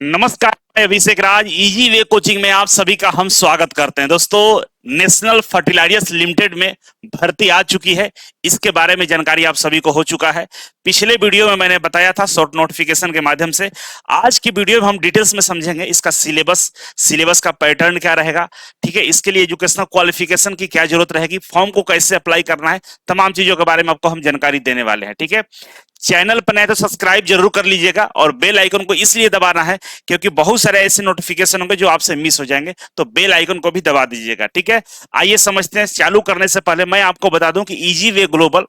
नमस्कार, मैं अभिषेक राज। Easy way coaching में आप सभी का हम स्वागत करते हैं। दोस्तों, नेशनल फर्टिलाइजर्स लिमिटेड में भर्ती आ चुकी है। इसके बारे में जानकारी आप सभी को हो चुका है। पिछले वीडियो में मैंने बताया था शॉर्ट नोटिफिकेशन के माध्यम से। आज की वीडियो में हम डिटेल्स में समझेंगे इसका सिलेबस का पैटर्न क्या रहेगा, ठीक है। इसके लिए एजुकेशनल क्वालिफिकेशन की क्या जरूरत रहेगी, फॉर्म को कैसे अप्लाई करना है, तमाम चीजों के बारे में आपको हम जानकारी देने वाले हैं, ठीक है। चैनल पर नए तो सब्सक्राइब जरूर कर लीजिएगा और बेल आइकन को इसलिए दबाना है क्योंकि बहुत सारे ऐसे नोटिफिकेशन होंगे जो आपसे मिस हो जाएंगे, तो बेल आइकन को भी दबा दीजिएगा, ठीक है। आइए समझते हैं। चालू करने से पहले मैं आपको बता दूं कि इजी वे ग्लोबल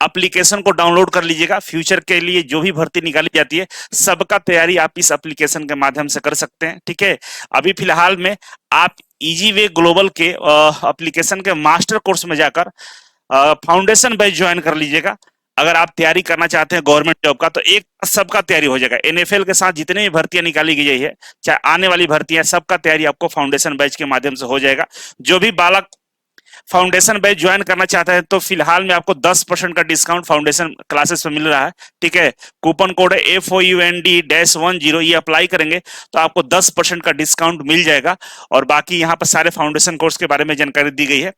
एप्लीकेशन को डाउनलोड कर लीजिएगा। फ्यूचर के लिए जो भी भर्ती निकाली जाती है सबका तैयारी आप इस एप्लीकेशन के माध्यम से कर सकते हैं, ठीक है। अभी फिलहाल में आप इजी वे ग्लोबल के एप्लीकेशन के मास्टर कोर्स में जाकर फाउंडेशन बैच ज्वाइन कर लीजिएगा। अगर आप तैयारी करना चाहते हैं गवर्नमेंट जॉब का, तो एक सबका तैयारी हो जाएगा। एनएफएल के साथ जितनी भी भर्तियां निकाली गई है, चाहे आने वाली भर्तियां, सबका तैयारी आपको फाउंडेशन बैच के माध्यम से हो जाएगा। जो भी बालक फाउंडेशन बैच ज्वाइन करना चाहता है तो फिलहाल में आपको 10% का डिस्काउंट फाउंडेशन क्लासेस पे मिल रहा है, ठीक है। कूपन कोड है FOUND-10। ये अप्लाई करेंगे तो आपको 10% का डिस्काउंट मिल जाएगा। और बाकी यहाँ पर सारे फाउंडेशन कोर्स के बारे में जानकारी दी गई है।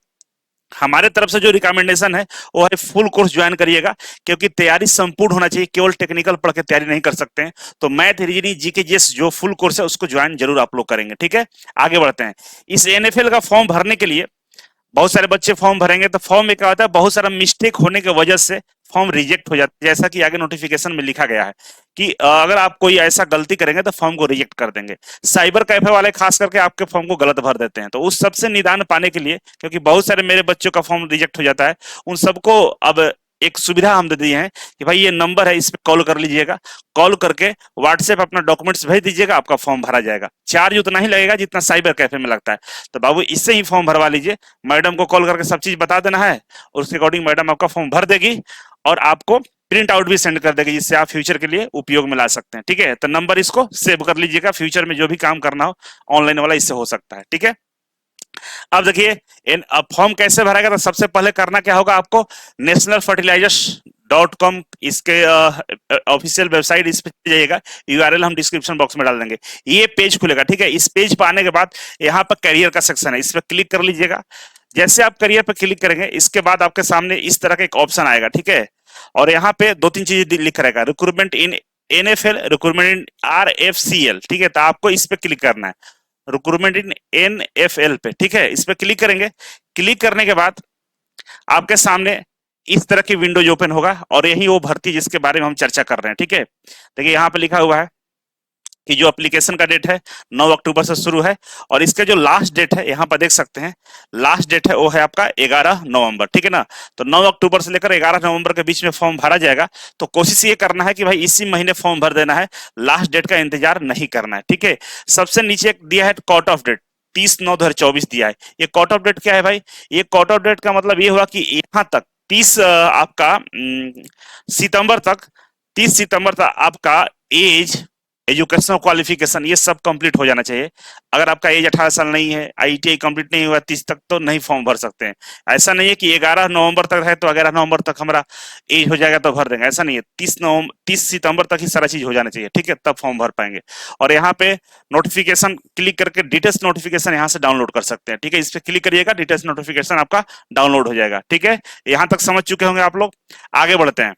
हमारे तरफ से जो रिकमेंडेशन है वो है फुल कोर्स ज्वाइन करिएगा, क्योंकि तैयारी संपूर्ण होना चाहिए। केवल टेक्निकल पढ़ के तैयारी नहीं कर सकते हैं। तो मैथ, रीजनिंग, जीके, जीएस जो फुल कोर्स है उसको ज्वाइन जरूर आप लोग करेंगे, ठीक है। आगे बढ़ते हैं। इस एनएफएल का फॉर्म भरने के लिए बहुत सारे बच्चे फॉर्म भरेंगे तो फॉर्म में क्या होता है, बहुत सारा मिस्टेक होने की वजह से फॉर्म रिजेक्ट हो जाता है। जैसा कि आगे नोटिफिकेशन में लिखा गया है कि अगर आप कोई ऐसा गलती करेंगे तो फॉर्म को रिजेक्ट कर देंगे। साइबर कैफे वाले खास करके आपके फॉर्म को गलत भर देते हैं। तो उस सबसे निदान पाने के लिए, क्योंकि बहुत सारे मेरे बच्चों का फॉर्म रिजेक्ट हो जाता है, उन सबको अब एक सुविधा हम दे दिए हैं कि भाई ये नंबर है, इस पे कॉल कर लीजिएगा। कॉल करके व्हाट्सएप अपना डॉक्यूमेंट्स भेज दीजिएगा, आपका फॉर्म भरा जाएगा। चार्ज उतना ही लगेगा जितना साइबर कैफे में लगता है। तो बाबू इससे ही फॉर्म भरवा लीजिए। मैडम को कॉल करके सब चीज बता देना है और उसके अकॉर्डिंग मैडम आपका फॉर्म भर देगी और आपको प्रिंट आउट भी सेंड कर देगी, जिससे आप फ्यूचर के लिए उपयोग में ला सकते हैं, ठीक है। तो नंबर इसको सेव कर लीजिएगा। फ्यूचर में जो भी काम करना हो ऑनलाइन वाला इससे हो सकता है, ठीक है। अब देखिए फॉर्म कैसे भरेगा। तो सबसे पहले करना क्या होगा, आपको nationalfertilizers.com इसके ऑफिशियल वेबसाइट, इस पे जाइएगा। यूआरएल हम डिस्क्रिप्शन बॉक्स में डाल देंगे। ये पेज खुलेगा, ठीक है। इस पेज पर आने के बाद यहाँ पर करियर का सेक्शन है, इस पर क्लिक कर लीजिएगा। जैसे आप करियर पर क्लिक करेंगे इसके बाद आपके सामने इस तरह का एक ऑप्शन आएगा, ठीक है। और यहाँ पे दो तीन चीजें लिख रहेगा, रिक्रूटमेंट इन एनएफएल, रिक्रूटमेंट इन आरएफसीएल, ठीक है। तो आपको इस पे क्लिक करना है, रिक्रूटमेंट इन एनएफएल पे, ठीक है। इस पे क्लिक करेंगे। क्लिक करने के बाद आपके सामने इस तरह की विंडोज ओपन होगा और यही वो भर्ती जिसके बारे में हम चर्चा कर रहे हैं, ठीक है। देखिए यहाँ पे लिखा हुआ है कि जो एप्लीकेशन का डेट है 9 अक्टूबर से शुरू है और इसका जो लास्ट डेट है यहाँ पर देख सकते हैं, लास्ट डेट है वो है आपका 11 नवंबर, ठीक है ना। तो 9 अक्टूबर से लेकर 11 नवंबर के बीच में फॉर्म भरा जाएगा। तो कोशिश ये करना है कि भाई इसी महीने फॉर्म भर देना है, लास्ट डेट का इंतजार नहीं करना है, ठीक है। सबसे नीचे दिया है कट ऑफ डेट 30/9/2024 दिया है। ये कट ऑफ डेट क्या है भाई, ये कट ऑफ डेट का मतलब ये हुआ कि यहाँ तक 30 आपका सितंबर तक 30 सितंबर तक आपका एज, एजुकेशनल क्वालिफिकेशन ये सब कंप्लीट हो जाना चाहिए। अगर आपका एज 18 साल नहीं है, आईटीआई कंप्लीट नहीं हुआ 30 तक, तो नहीं फॉर्म भर सकते हैं। ऐसा नहीं है कि 11 नवंबर तक है तो 11 नवंबर तक हमारा एज हो जाएगा तो भर देंगे, ऐसा नहीं है। 30 सितंबर तक ही सारा चीज हो जाना चाहिए, ठीक है, तब फॉर्म भर पाएंगे। और यहाँ पे नोटिफिकेशन क्लिक करके डिटेल्स नोटिफिकेशन यहाँ से डाउनलोड कर सकते हैं, ठीक है। इस पर क्लिक करिएगा, डिटेल्स नोटिफिकेशन आपका डाउनलोड हो जाएगा, ठीक है। यहाँ तक समझ चुके होंगे आप लोग। आगे बढ़ते हैं।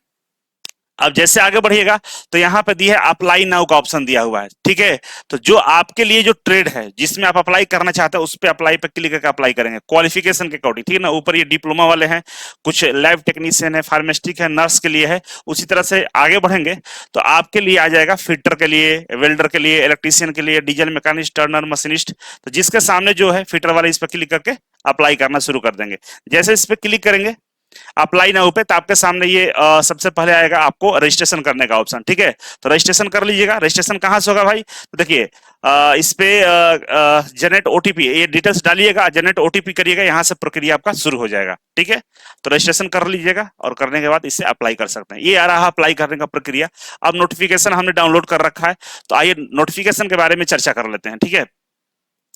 अब जैसे आगे बढ़िएगा तो यहाँ पे दिया है अप्लाई नाउ का ऑप्शन दिया हुआ है, ठीक है। तो जो आपके लिए जो ट्रेड है जिसमें आप अप्लाई करना चाहते हैं उस पे अप्लाई पे क्लिक करके अप्लाई करेंगे क्वालिफिकेशन के अकॉर्डिंग, ठीक है ना। ऊपर ये डिप्लोमा वाले हैं, कुछ लैब टेक्नीशियन है, फार्मास्टिक है, नर्स के लिए है। उसी तरह से आगे बढ़ेंगे तो आपके लिए आ जाएगा फिटर के लिए, वेल्डर के लिए, इलेक्ट्रीशियन के लिए, डीजल मैकेनिस्ट, टर्नर, मशीनिस्ट। तो जिसके सामने जो है फिटर वाले, इस पर क्लिक करके अप्लाई करना शुरू कर देंगे। जैसे इस पर क्लिक करेंगे अप्लाई नाउ पे, तो आपके सामने ये सबसे पहले आएगा आपको रजिस्ट्रेशन करने का ऑप्शन, ठीक है। तो रजिस्ट्रेशन कर लीजिएगा। रजिस्ट्रेशन कहाँ से होगा भाई, तो देखिए इस पे जनरेट ओटीपी, ये डिटेल्स डालिएगा, जनरेट ओटीपी करिएगा, यहाँ से प्रक्रिया आपका शुरू हो जाएगा, ठीक है। तो रजिस्ट्रेशन कर लीजिएगा और करने के बाद इसे अप्लाई कर सकते हैं। ये आ रहा अप्लाई करने का प्रक्रिया। अब नोटिफिकेशन हमने डाउनलोड कर रखा है, तो आइए नोटिफिकेशन के बारे में चर्चा कर लेते हैं, ठीक है।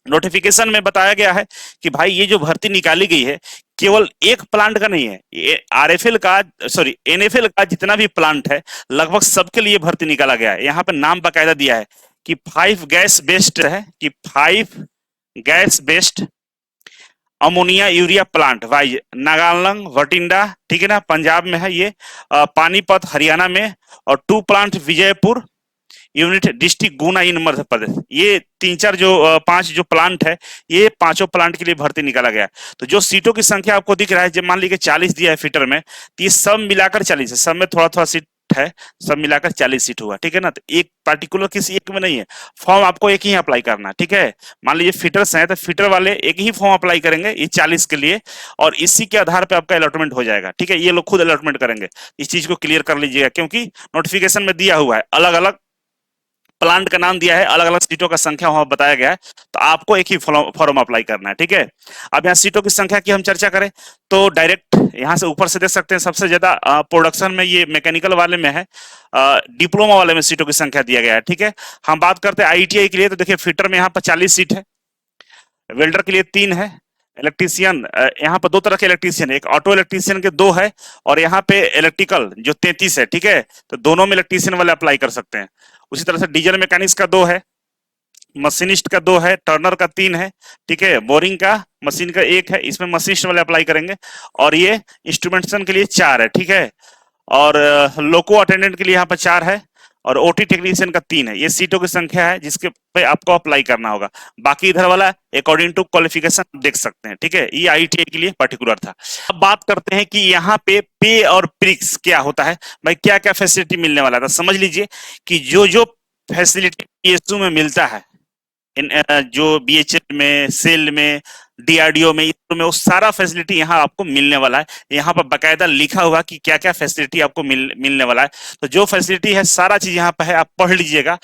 नोटिफिकेशन में बताया गया है कि भाई ये जो भर्ती निकाली गई है केवल एक प्लांट का नहीं है, ये आरएफएल का, सॉरी एनएफएल का जितना भी प्लांट है लगभग सबके लिए भर्ती निकाला गया है। यहाँ पे नाम बकायदा दिया है कि 5 गैस बेस्ड है, कि 5 gas based ammonia urea plant wise Nagaland Bathinda, ठीक है ना, पंजाब में है ये, पानीपत हरियाणा में, और 2 प्लांट विजयपुर यूनिट डिस्ट्रिक्ट गुना इन मध्य प्रदेश। ये 3-4 जो 5 जो प्लांट है, ये पांचों प्लांट के लिए भर्ती निकाला गया है। तो जो सीटों की संख्या आपको दिख रहा है, जब मान लीजिए 40 दिया है फिटर में, तो ये सब मिलाकर 40 है, सब में थोड़ा थोड़ा सीट है, सब मिलाकर 40 सीट हुआ, ठीक है ना। तो एक पार्टिकुलर किसी एक में नहीं है, फॉर्म आपको एक ही अप्लाई करना है, ठीक है। मान लीजिए फिटर्स हैं तो फिटर वाले एक ही फॉर्म अप्लाई करेंगे ये 40 के लिए, और इसी के आधार पे आपका अलॉटमेंट हो जाएगा, ठीक है। ये लोग खुद अलॉटमेंट करेंगे, इस चीज को क्लियर कर लीजिएगा, क्योंकि नोटिफिकेशन में दिया हुआ है, अलग अलग प्लांट का नाम दिया है, अलग अलग सीटों का संख्या वहां बताया गया है, तो आपको एक ही फॉर्म अप्लाई करना है, ठीक है। अब यहाँ सीटों की संख्या की हम चर्चा करें तो डायरेक्ट यहाँ से ऊपर से देख सकते हैं, सबसे ज्यादा प्रोडक्शन में ये मैकेनिकल वाले में है, डिप्लोमा वाले में सीटों की संख्या दिया गया है, ठीक है। हम बात करते हैं आईटीआई के लिए, तो देखिए फिटर में यहाँ पर 40 सीट है, वेल्डर के लिए 3 है, इलेक्ट्रीशियन यहाँ पर 2 तरह के इलेक्ट्रीशियन, एक ऑटो इलेक्ट्रीशियन के 2 है, और यहाँ पे इलेक्ट्रिकल जो 33 है, ठीक है। तो दोनों में इलेक्ट्रीशियन वाले अप्लाई कर सकते हैं। उसी तरह से डीजल मैकेनिक्स का 2 है, मशीनिस्ट का 2 है, टर्नर का 3 है, ठीक है, बोरिंग का मशीन का 1 है, इसमें मशीनिस्ट वाले अप्लाई करेंगे, और ये इंस्ट्रूमेंटेशन के लिए 4 है, ठीक है। और लोको अटेंडेंट के लिए यहाँ पर 4 है, और ओटी टेक्नीशियन का 3 है। ये सीटों की संख्या है जिसके पे आपको अप्लाई करना होगा। बाकी इधर वाला अकॉर्डिंग टू क्वालिफिकेशन देख सकते हैं, ठीक है। ये आईटीआई के लिए पर्टिकुलर था। अब बात करते हैं कि यहाँ पे और प्रिक्स क्या होता है, भाई क्या क्या फैसिलिटी मिलने वाला था। समझ लीजिए कि जो जो फैसिलिटी पीएसयू में मिलता है, इन जो बीएचएल में, सेल में, डीआरडीओ में, इसरो में, वो सारा फैसिलिटी यहाँ आपको मिलने वाला है। यहाँ पर बकायदा लिखा हुआ कि क्या क्या फैसिलिटी आपको मिलने वाला है। तो जो फैसिलिटी है सारा चीज यहाँ पर है, आप पढ़ लीजिएगा।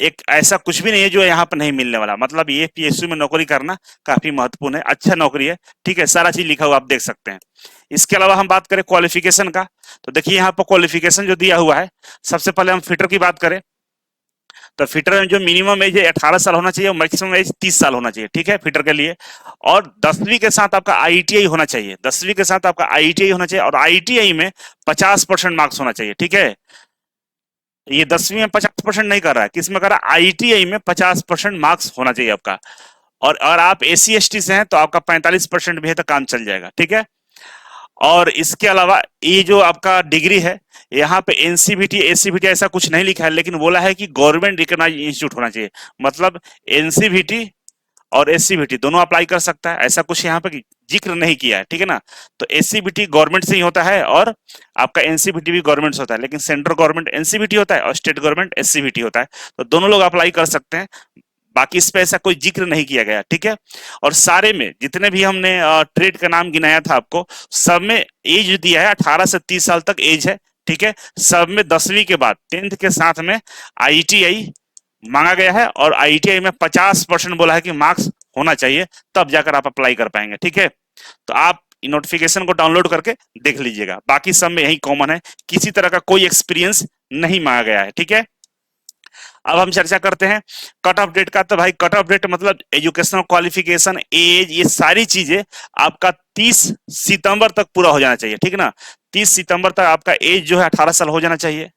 एक ऐसा कुछ भी नहीं है जो यहाँ पर नहीं मिलने वाला, मतलब ये पीएसयू में नौकरी करना काफी महत्वपूर्ण है, अच्छा नौकरी है, ठीक है। सारा चीज लिखा हुआ आप देख सकते हैं। इसके अलावा हम बात करें क्वालिफिकेशन का, तो देखिए यहाँ पर क्वालिफिकेशन जो दिया हुआ है, सबसे पहले हम फिटर की बात करें तो फिटर में जो मिनिमम एज है 18 साल होना चाहिए और मैक्सिमम एज 30 साल होना चाहिए, ठीक है, फिटर के लिए। और 10वीं के साथ आपका आईटीआई होना चाहिए, 10वीं के साथ आपका आईटीआई होना चाहिए, और आईटीआई में 50% मार्क्स होना चाहिए, ठीक है। ये 10वीं में 50% नहीं कर रहा है, किस में कर रहा है, आईटीआई में 50% मार्क्स होना चाहिए आपका। और आप एसी एसटी से हैं तो आपका 45% भी है तो काम चल जाएगा, ठीक है। और इसके अलावा ये जो आपका डिग्री है, यहाँ पे एनसीबीटी एसीबीटी ऐसा कुछ नहीं लिखा है, लेकिन बोला है कि गवर्नमेंट रिकॉग्नाइज इंस्टीट्यूट होना चाहिए, मतलब एनसीबीटी और एससीबीटी दोनों अप्लाई कर सकता है, ऐसा कुछ यहाँ पे जिक्र नहीं किया है, ठीक है ना। तो एससीबीटी गवर्नमेंट से ही होता है, और आपका एनसीबीटी भी गवर्नमेंट से होता है, लेकिन सेंट्रल गवर्नमेंट एनसीबीटी होता है और स्टेट गवर्नमेंट एससीबीटी होता है, तो दोनों लोग अप्लाई कर सकते हैं। बाकी इस पे ऐसा कोई जिक्र नहीं किया गया, ठीक है। और सारे में जितने भी हमने ट्रेड का नाम गिनाया था आपको, सब में एज दिया है 18 से 30 साल तक एज है, ठीक है। सब में 10वीं के बाद 10th के साथ में आईटीआई मांगा गया है, और आईटीआई में 50% बोला है कि मार्क्स होना चाहिए, तब जाकर आप अप्लाई कर पाएंगे, ठीक है। तो आप नोटिफिकेशन को डाउनलोड करके देख लीजिएगा। बाकी सब में यही कॉमन है, किसी तरह का कोई एक्सपीरियंस नहीं मांगा गया है, ठीक है। अब हम चर्चा करते हैं कट ऑफ डेट का। तो भाई कट ऑफ डेट मतलब एजुकेशनल क्वालिफिकेशन, एज, ये सारी चीजें आपका 30 सितंबर तक पूरा हो जाना चाहिए, ठीक है ना। 30 सितंबर तक आपका एज जो है 18 साल हो जाना चाहिए,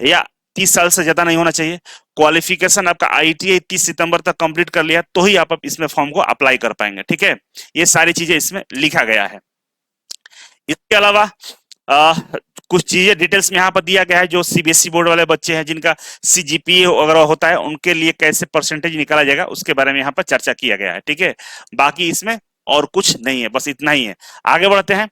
या 30 साल से ज्यादा नहीं होना चाहिए। क्वालिफिकेशन आपका आईटीआई 30 सितंबर तक कंप्लीट कर लिया तो ही आप इसमें फॉर्म को अप्लाई कर पाएंगे, ठीक है। ये सारी चीजें इसमें लिखा गया है। इसके अलावा आ, कुछ चीजें डिटेल्स में यहाँ पर दिया गया है, जो सीबीएसई बोर्ड वाले बच्चे हैं जिनका सीजीपीए वगैरह होता है, उनके लिए कैसे परसेंटेज निकाला जाएगा उसके बारे में यहाँ पर चर्चा किया गया है, ठीक है। बाकी इसमें और कुछ नहीं है, बस इतना ही है। आगे बढ़ते हैं।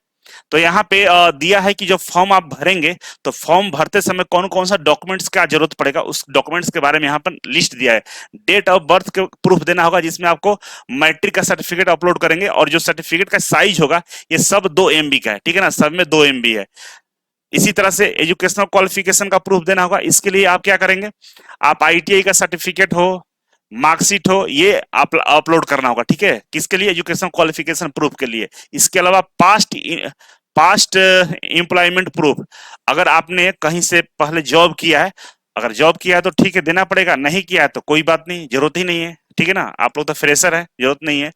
तो यहाँ पे दिया है कि जो फॉर्म आप भरेंगे, तो फॉर्म भरते समय कौन कौन सा डॉक्यूमेंट्स का जरूरत पड़ेगा, उस डॉक्यूमेंट्स के बारे में यहाँ पर लिस्ट दिया है। डेट ऑफ बर्थ के प्रूफ देना होगा, जिसमें आपको मैट्रिक का सर्टिफिकेट अपलोड करेंगे, और जो सर्टिफिकेट का साइज होगा ये सब 2 MB का है, ठीक है ना, सब में 2 MB है। इसी तरह से एजुकेशनल क्वालिफिकेशन का प्रूफ देना होगा। इसके लिए आप क्या करेंगे, आप आईटीआई का सर्टिफिकेट हो, मार्कशीट हो, ये आप अपलोड करना होगा, ठीक है। किसके लिए, एजुकेशन क्वालिफिकेशन प्रूफ के लिए। इसके अलावा पास्ट एम्प्लॉयमेंट प्रूफ, अगर आपने कहीं से पहले जॉब किया है, अगर जॉब किया है तो ठीक है देना पड़ेगा, नहीं किया है तो कोई बात नहीं, जरूरत ही नहीं है, ठीक है ना। आप लोग तो फ्रेशर है, जरूरत नहीं है।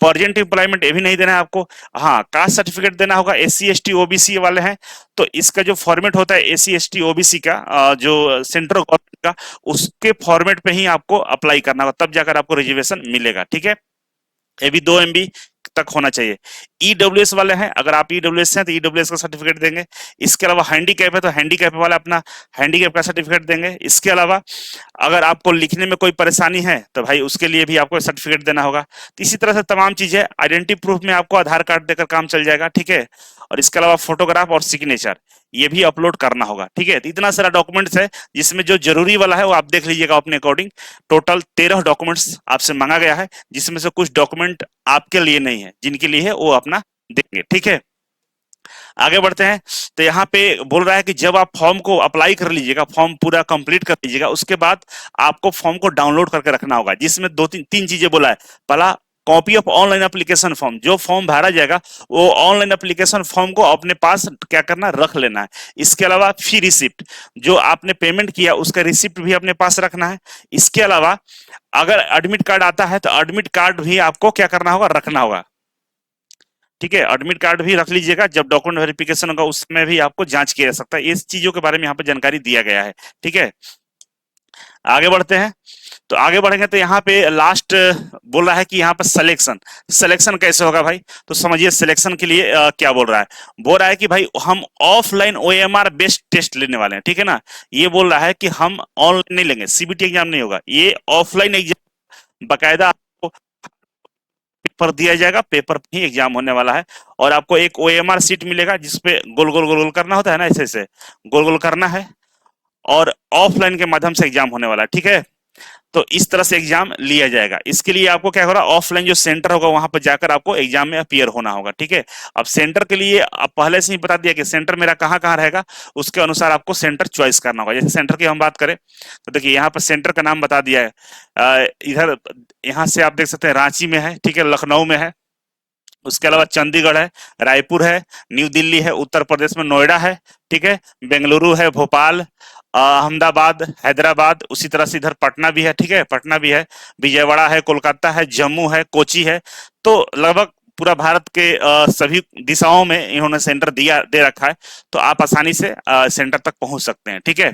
प्रेजेंट एम्प्लॉयमेंट ये भी नहीं देना है आपको। हाँ, कास्ट सर्टिफिकेट देना होगा। एससी एसटी ओबीसी वाले हैं तो इसका जो फॉर्मेट होता है एससी एसटी ओबीसी का, जो सेंट्रल गवर्नमेंट उसके फॉर्मेट पे ही आपको अप्लाई करना होगा, तब जाकर आपको रिजर्वेशन मिलेगा। ठीक है, ये भी 2 MB तक होना चाहिए। ईडब्ल्यूएस वाले हैं, अगर आप ईडब्ल्यूएस हैं तो ईडब्ल्यूएस का सर्टिफिकेट देंगे। इसके अलावा हैंडीकैप है तो हैंडीकैप वाला अपना हैंडीकैप का सर्टिफिकेट देंगे। इसके अलावा अगर आपको लिखने में कोई परेशानी है तो भाई उसके लिए भी आपको सर्टिफिकेट देना होगा। तो इसी तरह से तमाम चीजें, आइडेंटिटी प्रूफ में आपको आधार कार्ड देकर काम चल जाएगा। ठीक है, और इसके अलावा फोटोग्राफ और सिग्नेचर ये भी अपलोड करना होगा। ठीक है, तो इतना सारा डॉक्यूमेंट्स है, जिसमें जो जरूरी वाला है वो आप देख लीजिएगा अपने अकॉर्डिंग। टोटल 13 डॉक्यूमेंट्स आपसे मांगा गया है, जिसमें से कुछ डॉक्यूमेंट आपके लिए नहीं है, जिनके लिए है वो अपना देंगे। ठीक है, आगे बढ़ते हैं। तो यहाँ पे बोल रहा है कि जब आप फॉर्म को अप्लाई कर लीजिएगा, फॉर्म पूरा कंप्लीट कर लीजिएगा, उसके बाद आपको फॉर्म को डाउनलोड करके रखना होगा, जिसमें दो तीन चीजें बोला है। पहला, copy of online application form, जो फॉर्म भरा जाएगा वो ऑनलाइन एप्लीकेशन फॉर्म को अपने पास क्या करना, रख लेना है। इसके अलावा फी रिसिप्ट, जो आपने पेमेंट किया उसका रिसिप्ट भी अपने पास रखना है। इसके अलावा अगर एडमिट कार्ड आता है तो एडमिट कार्ड भी आपको क्या करना होगा, रखना होगा। ठीक है, एडमिट कार्ड भी रख लीजिएगा, जब डॉक्यूमेंट वेरिफिकेशन होगा उसमें भी आपको जांच किया जा सकता है। इस चीजों के बारे में यहाँ पे जानकारी दिया गया है। ठीक है, आगे बढ़ते हैं। तो आगे बढ़ेंगे तो यहाँ पे लास्ट बोल रहा है कि यहाँ पर सिलेक्शन, सिलेक्शन कैसे होगा भाई, तो समझिए सिलेक्शन के लिए क्या बोल रहा है। बोल रहा है कि भाई हम ऑफलाइन OMR बेस्ड टेस्ट लेने वाले हैं। ठीक है ना, ये बोल रहा है कि हम ऑनलाइन नहीं लेंगे, CBT एग्जाम नहीं होगा, ये ऑफलाइन एग्जाम बाकायदा आपको पेपर दिया जाएगा, पेपर पे ही एग्जाम होने वाला है। और आपको एक OMR सीट मिलेगा, जिसपे गोल गोल गोल गोल करना होता है ना, ऐसे ऐसे गोल गोल करना है, और ऑफलाइन के माध्यम से एग्जाम होने वाला है। ठीक है, तो इस तरह से एग्जाम लिया जाएगा। इसके लिए आपको क्या होगा, ऑफलाइन जो सेंटर होगा वहां पर जाकर आपको एग्जाम में अपीयर होना होगा। ठीक है, अब सेंटर के लिए आप पहले से ही बता दिया कि सेंटर मेरा कहाँ कहाँ रहेगा, उसके अनुसार आपको सेंटर चॉइस करना होगा। जैसे सेंटर की हम बात करें तो देखिए यहाँ पर सेंटर का नाम बता दिया है। इधर यहाँ से आप देख सकते हैं रांची में है, ठीक है, लखनऊ में है, उसके अलावा चंडीगढ़ है, रायपुर है, न्यू दिल्ली है, उत्तर प्रदेश में नोएडा है, ठीक है, बेंगलुरु है, भोपाल, अहमदाबाद, हैदराबाद, उसी तरह से इधर पटना भी है। ठीक है, पटना भी है, विजयवाड़ा है, कोलकाता है, जम्मू है, कोची है। तो लगभग पूरा भारत के सभी दिशाओं में इन्होंने सेंटर दिया दे रखा है, तो आप आसानी से सेंटर तक पहुंच सकते हैं। ठीक है,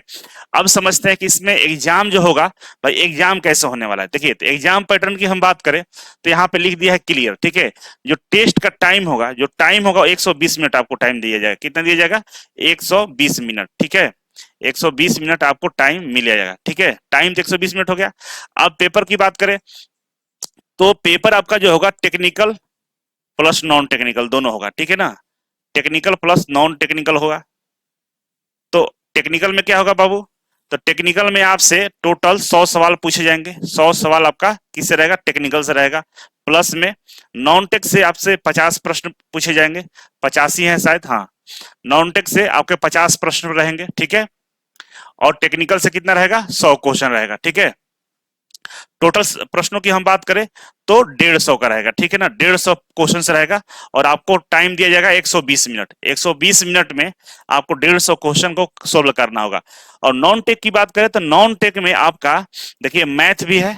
अब समझते हैं कि इसमें एग्जाम जो होगा, भाई एग्जाम कैसे होने वाला है। देखिए, तो एग्जाम पैटर्न की हम बात करें तो यहाँ पे लिख दिया है क्लियर। ठीक है, जो टेस्ट का टाइम होगा, जो टाइम होगा 120 मिनट आपको टाइम दिया जाएगा। कितना दिया जाएगा, 120 मिनट। ठीक है, 120 मिनट आपको टाइम मिल जाएगा। ठीक है, टाइम तो 120 मिनट हो गया। अब पेपर की बात करें तो पेपर आपका जो होगा टेक्निकल प्लस नॉन टेक्निकल दोनों होगा। ठीक है ना, टेक्निकल प्लस नॉन टेक्निकल होगा। तो टेक्निकल में क्या होगा बाबू, तो टेक्निकल में आपसे टोटल 100 सवाल पूछे जाएंगे। 100 सवाल आपका किससे रहेगा, टेक्निकल से रहेगा। प्लस में नॉन टेक से आपसे 50 प्रश्न पूछे जाएंगे, 50 ही है शायद, हाँ, नॉन टेक से आपके 50 प्रश्न रहेंगे। ठीक है, और टेक्निकल से कितना रहेगा, 100 क्वेश्चन रहेगा। ठीक है, टोटल प्रश्नों की हम बात करें तो 150 का रहेगा। ठीक है ना, 150 क्वेश्चन रहेगा, और आपको टाइम दिया जाएगा 120 मिनट। 120 मिनट में आपको 150 क्वेश्चन को सोल्व करना होगा। और नॉन टेक की बात करें तो नॉन टेक में आपका देखिए मैथ भी है,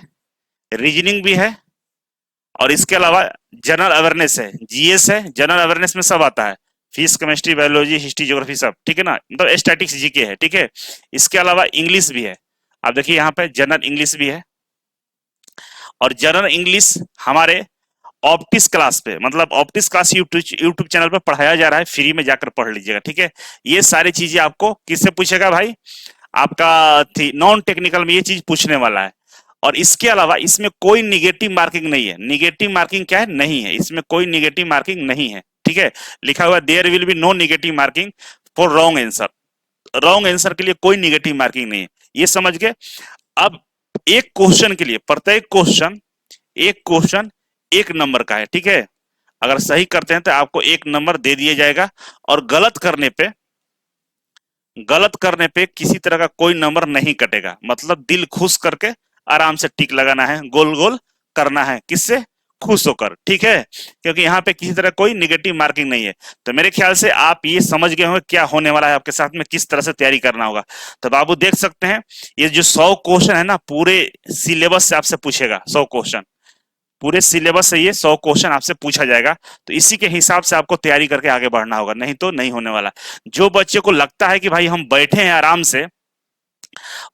रीजनिंग भी है, और इसके अलावा जनरल अवेयरनेस है, जीएस है। जनरल अवेयरनेस में सब आता है, physics, chemistry, biology, history, geography, सब। ठीक है ना, मतलब स्टैटिक्स, जीके है। ठीक है, इसके अलावा इंग्लिश भी है। आप देखिए यहाँ पे जनरल इंग्लिश भी है, और जनरल इंग्लिश हमारे ऑप्टिक्स क्लास पे, मतलब ऑप्टिक्स क्लास यूट्यूब चैनल पर पढ़ाया जा रहा है, फ्री में जाकर पढ़ लीजिएगा। ठीक है, ये सारी चीजें आपको किससे पूछेगा भाई, आपका नॉन टेक्निकल में ये चीज पूछने वाला है। और इसके अलावा इसमें कोई निगेटिव मार्किंग नहीं है। निगेटिव मार्किंग क्या है, नहीं है, इसमें कोई निगेटिव मार्किंग नहीं है। ठीक है, लिखा हुआ there will be no negative marking for wrong answer. Wrong answer के लिए कोई निगेटिव मार्किंग नहीं है, ये समझ गए। अब एक क्वेश्चन के लिए, प्रत्येक क्वेश्चन, एक क्वेश्चन 1 नंबर का है। ठीक है, अगर सही करते हैं तो आपको 1 नंबर दे दिया जाएगा, और गलत करने पे किसी तरह का कोई नंबर नहीं कटेगा। मतलब दिल खुश करके आराम से टिक लगाना है, गोल गोल करना है, किससे, खुश होकर। ठीक है, क्योंकि यहाँ पे किसी तरह कोई निगेटिव मार्किंग नहीं है। तो मेरे ख्याल से आप ये समझ गए होंगे क्या होने वाला है आपके साथ में, किस तरह से तैयारी करना होगा। तो बाबू देख सकते हैं, ये जो 100 क्वेश्चन है ना, पूरे सिलेबस से आपसे पूछेगा 100 क्वेश्चन, पूरे सिलेबस से ये 100 क्वेश्चन आपसे पूछा जाएगा। तो इसी के हिसाब से आपको तैयारी करके आगे बढ़ना होगा, नहीं तो नहीं होने वाला। जो बच्चे को लगता है कि भाई हम बैठे हैं आराम से,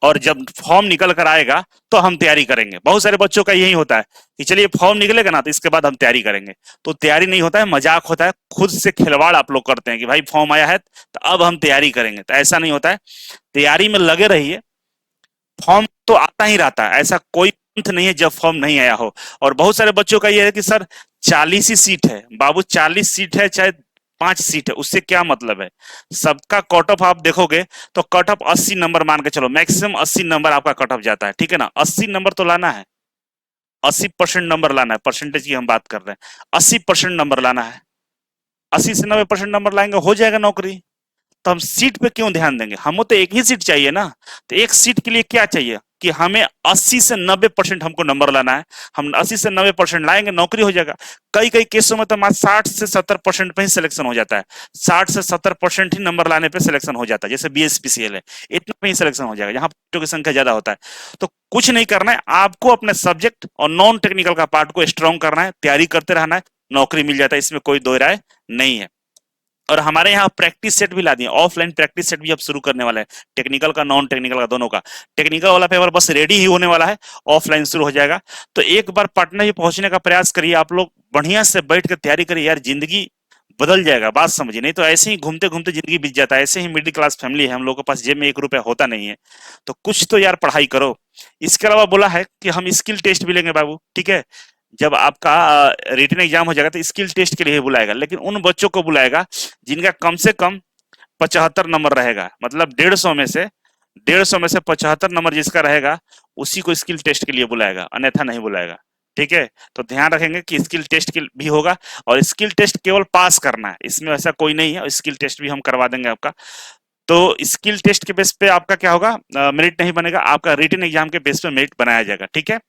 और जब फॉर्म निकल कर आएगा तो हम तैयारी करेंगे। बहुत सारे बच्चों का यही होता है कि चलिए फॉर्म निकलेगा ना तो इसके बाद हम तैयारी करेंगे। तो तैयारी नहीं होता है, मजाक होता है, खुद से खिलवाड़ आप लोग करते हैं कि भाई फॉर्म आया है तो अब हम तैयारी करेंगे। तो ऐसा नहीं होता है, तैयारी में लगे रहिए। फॉर्म तो आता ही रहता है, ऐसा कोई मंथ नहीं है जब फॉर्म नहीं आया हो। और बहुत सारे बच्चों का ये है कि सर 40 ही सीट है। बाबू 40 सीट है चाहे 5 सीट है, उससे क्या मतलब है। सबका कट ऑफ आप देखोगे तो कट ऑफ 80 नंबर मान के चलो, मैक्सिमम 80 नंबर आपका कट ऑफ जाता है, ठीक है ना। 80 नंबर तो लाना है, 80% नंबर लाना है, परसेंटेज की हम बात कर रहे हैं। 80% नंबर लाना है, 80 से 90% नंबर लाएंगे हो जाएगा नौकरी। तो हम सीट पे क्यों ध्यान देंगे, हमें तो एक ही सीट चाहिए ना। तो एक सीट के लिए क्या चाहिए कि हमें 80 से 90% हमको नंबर लाना है। हम 80 से 90% लाएंगे, नौकरी हो जाएगा। कई कई केसों में तो हमारा 60 से 70% पे ही सिलेक्शन हो जाता है। 60 से 70% ही नंबर लाने पे सिलेक्शन हो जाता है, जैसे बीएसपीसीएल है, इतना पे ही सिलेक्शन हो जाएगा, जहां बच्चों की संख्या ज्यादा होता है। तो कुछ नहीं करना है आपको, अपने सब्जेक्ट और नॉन टेक्निकल का पार्ट को स्ट्रॉन्ग करना है, तैयारी करते रहना है, नौकरी मिल जाता है, इसमें कोई दो राय नहीं है। और हमारे यहाँ प्रैक्टिस सेट भी ला दिए, ऑफलाइन प्रैक्टिस सेट भी अब शुरू करने वाला है, टेक्निकल का नॉन टेक्निकल का दोनों का। टेक्निकल वाला पेपर बस रेडी ही होने वाला है, ऑफलाइन शुरू हो जाएगा। तो एक बार पटना ही पहुंचने का प्रयास करिए आप लोग, बढ़िया से बैठ कर तैयारी करिए यार, जिंदगी बदल जाएगा, बात समझिए। नहीं तो ऐसे ही घूमते घूमते जिंदगी बीत जाता है। ऐसे ही मिडिल क्लास फैमिली है हम लोगों के पास, जेब में 1 रुपया होता नहीं है। तो कुछ तो यार पढ़ाई करो। इसके अलावा बोला है कि हम स्किल टेस्ट भी लेंगे बाबू, ठीक है। जब आपका रिटन एग्जाम हो जाएगा तो स्किल टेस्ट के लिए ही बुलाएगा, लेकिन उन बच्चों को बुलाएगा जिनका कम से कम 75 नंबर रहेगा। मतलब 150 में से 75 नंबर जिसका रहेगा उसी को स्किल टेस्ट के लिए बुलाएगा, अन्यथा नहीं बुलाएगा, ठीक है। तो ध्यान रखेंगे कि स्किल टेस्ट भी होगा, और स्किल टेस्ट केवल पास करना है, इसमें ऐसा कोई नहीं है। स्किल टेस्ट भी हम करवा देंगे आपका। तो स्किल टेस्ट के बेस पे आपका क्या होगा, मेरिट नहीं बनेगा, आपका रिटन एग्जाम के बेस पे मेरिट बनाया जाएगा, ठीक है।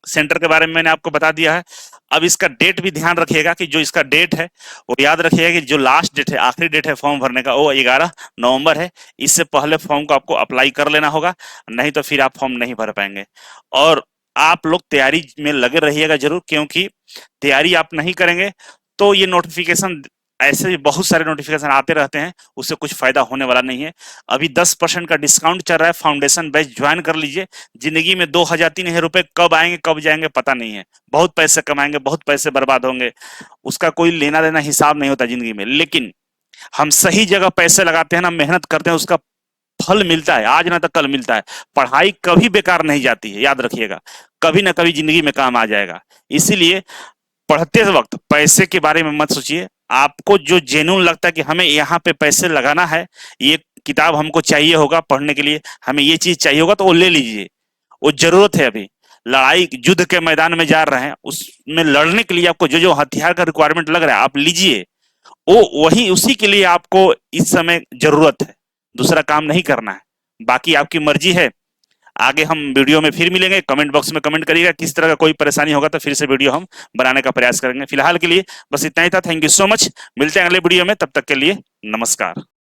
सेंटर के बारे में मैंने आपको बता दिया है। अब इसका डेट भी ध्यान रखिएगा कि जो इसका डेट है वो याद रखिएगा कि जो लास्ट डेट है, आखिरी डेट है फॉर्म भरने का, वो 11 नवंबर है। इससे पहले फॉर्म को आपको अप्लाई कर लेना होगा, नहीं तो फिर आप फॉर्म नहीं भर पाएंगे। और आप लोग तैयारी में लगे रहिएगा जरूर, क्योंकि तैयारी आप नहीं करेंगे तो ये नोटिफिकेशन, ऐसे भी बहुत सारे नोटिफिकेशन आते रहते हैं, उससे कुछ फायदा होने वाला नहीं है। अभी 10% का डिस्काउंट चल रहा है, फाउंडेशन बैच ज्वाइन कर लीजिए। जिंदगी में 2000-3000 रुपए कब आएंगे कब जाएंगे पता नहीं है। बहुत पैसे कमाएंगे, बहुत पैसे बर्बाद होंगे, उसका कोई लेना देना हिसाब नहीं होता जिंदगी में। लेकिन हम सही जगह पैसे लगाते हैं ना, मेहनत करते हैं, उसका फल मिलता है, आज ना तो कल मिलता है। पढ़ाई कभी बेकार नहीं जाती है, याद रखिएगा, कभी ना कभी जिंदगी में काम आ जाएगा। इसीलिए पढ़ते वक्त पैसे के बारे में मत सोचिए। आपको जो जेन्युइन लगता है कि हमें यहाँ पे पैसे लगाना है, ये किताब हमको चाहिए होगा पढ़ने के लिए, हमें ये चीज चाहिए होगा, तो वो ले लीजिए, वो जरूरत है। अभी लड़ाई युद्ध के मैदान में जा रहे हैं, उसमें लड़ने के लिए आपको जो जो हथियार का रिक्वायरमेंट लग रहा है आप लीजिए, वो वही उसी के लिए आपको इस समय जरूरत है, दूसरा काम नहीं करना है। बाकी आपकी मर्जी है। आगे हम वीडियो में फिर मिलेंगे, कमेंट बॉक्स में कमेंट करिएगा, किस तरह का कोई परेशानी होगा तो फिर से वीडियो हम बनाने का प्रयास करेंगे। फिलहाल के लिए बस इतना ही था, थैंक यू सो मच, मिलते हैं अगले वीडियो में, तब तक के लिए नमस्कार।